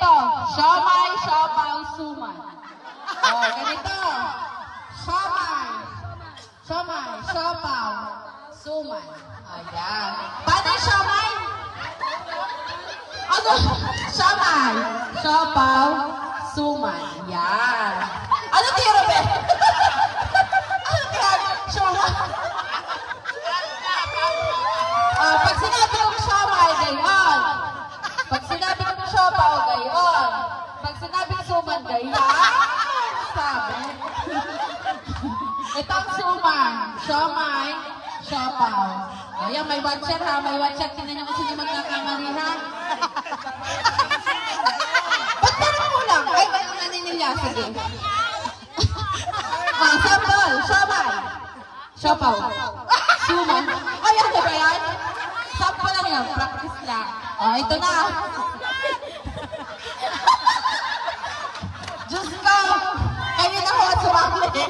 ganito. Siomay, siopaw, suman. Oh, ganito. Siomay, siopaw, suman. Ayan. Paano yung siomay? Ano? Siomay, siopaw, suman. Ayan. Ano tiro, be? Ano tiro? Siomay. Pag sinabi kong siomay, gayon. Pag sinabi kong siopaw, gayon. Pag sinabi kong suman, gayon. Sabi. Ito ang suman. Siomay, siopaw. Ayan, may watcher ha. May watcher. Tingnan niyo kung sino magkakamali ha. Ba't tanong mo lang? Ay, ba't ang naninilya? Sige. Sample. Siomay. Siopaw. Suman. Ay, ano ba yan? Sample lang yan. Practice lang. Ito na. Diyos ko. Kayo na ho at sumamli.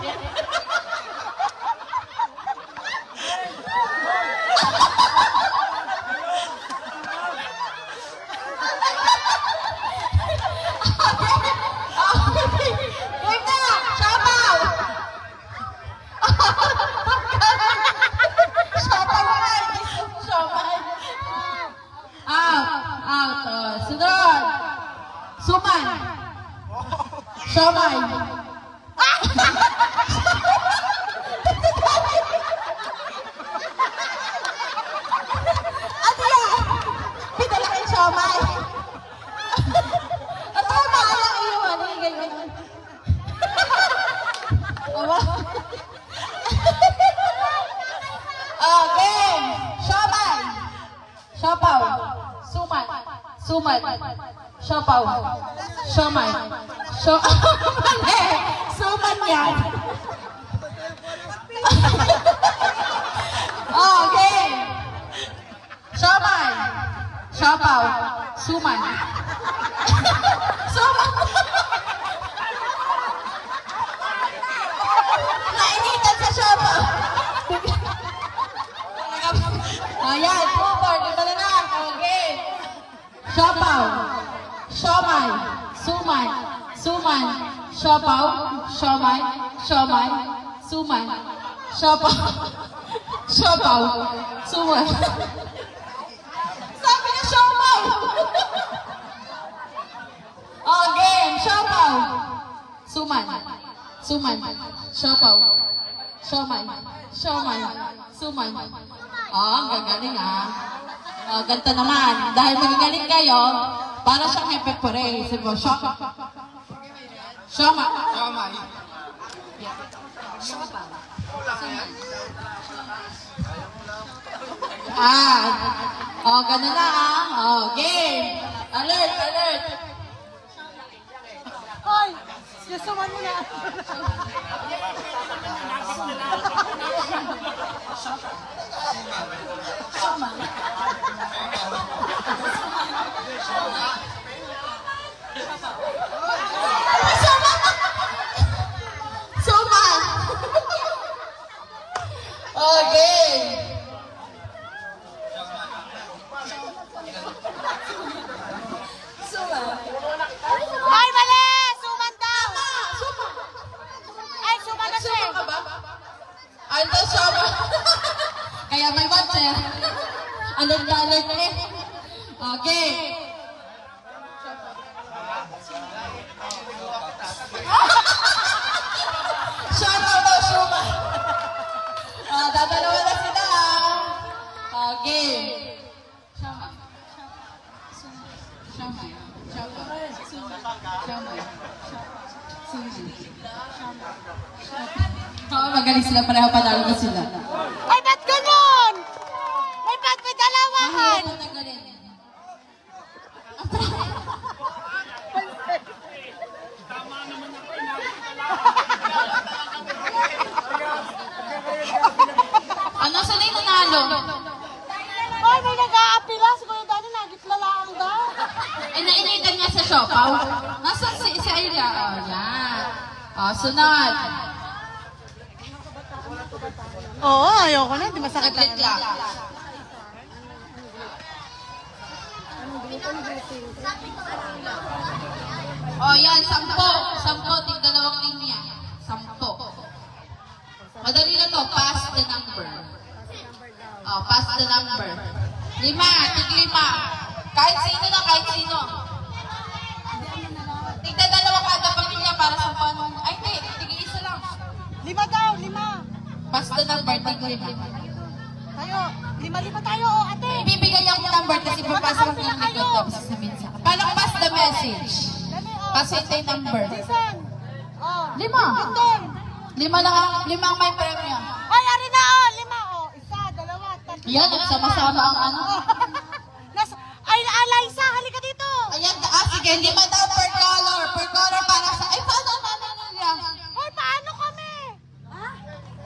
Sunod. Suman. Siomay. Ano yan? Pinalaking siomay. Tama lang iyon. Ganyan. Okay. Siomay. Siopaw. Suman. Suman. Siopaw. Siomay. Suman yan. Okay. Siomay. Siopaw. Suman. Suman. Nainitan sa siopaw. Ayan, super. Ito na lang. Okay. Siopaw. Siomay. Suman. Suman. Siopaw. Siomay. Siomay. Suman. Siopaw. Siopaw. Suman. Sabi niya siopaw. Okay. Siopaw. Suman. Suman. Siopaw. Siomay. Siomay. Suman. Ang gagaling ganito naman. Dahil magagaling kayo, para siyang may pepere. Sabi mo, siomay. Siomay. Ganun na game. Alert, alert. Hoy, suman mo na. Suman. Okay. Suman. Ay, mali! Suman daw! Suman. Ay, suman na siya. Suman ka ba? Ay, ito suman. Kaya may watcher. Alert na alert eh. Okay. Siopaw daw, suman. Dadalawa na sila. Okay. Siomay. Siomay. Siomay. Siomay. Magaling sila, pareho panalo na sila. Ay, ba't ganun? May pagpidalawahan. Ano, saan yung nanalo? Ay, may nag-aapila. Siguro dati nagitlalaan daw. Nainitan niya sa siopaw. Nasaan si Aira? Yan. Sunod. Oo, ayoko na. Di masakit Saglit lang. lang. yan, 10. 10, tig dalawang linya. 10. Madali na to, pass the number. Oh, pass the number. 5, tig 5. Kahit sino na, kahit sino. Tigda dalawa kada pamilya para sa pan... Ay, hindi, tig isa lang. 5 daw, 5. Pass the number, tig 5. Tayo, 5 tayo, oh, ate. Ibibigay ang number kasi papasok ng likod tapos sasabihin sa akin. Paano pass the message? Dali, oh. Pass it the number. Jason. Oh. 5. Victor. 5 lang ang 5 ang may premyo. Ay, ari na, oh. 5, oh. 1, 2, 3. Yan, nagsama-sama ang ano. Ay, Alaysa, halika dito. Ayan, sige, 5 daw per color. Per color para sa... Ay, paano nila? Hoy, paano kami? Ha?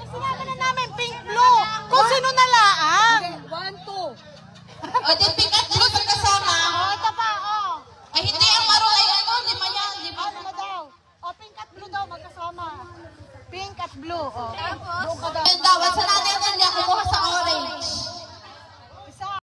Eh, sinabi na namin, pink, blue. Kung sino nalaang. 1, 2. O, din pink at blue magkasama. Oh, ito pa, oh. Ay, hindi ang maroon ay ano, 5 yan, 5. Ano mo daw? Oh, pink at blue daw, magkasama. Pink at blue, oh. Doon ka daw. Yan daw, sa natin nila.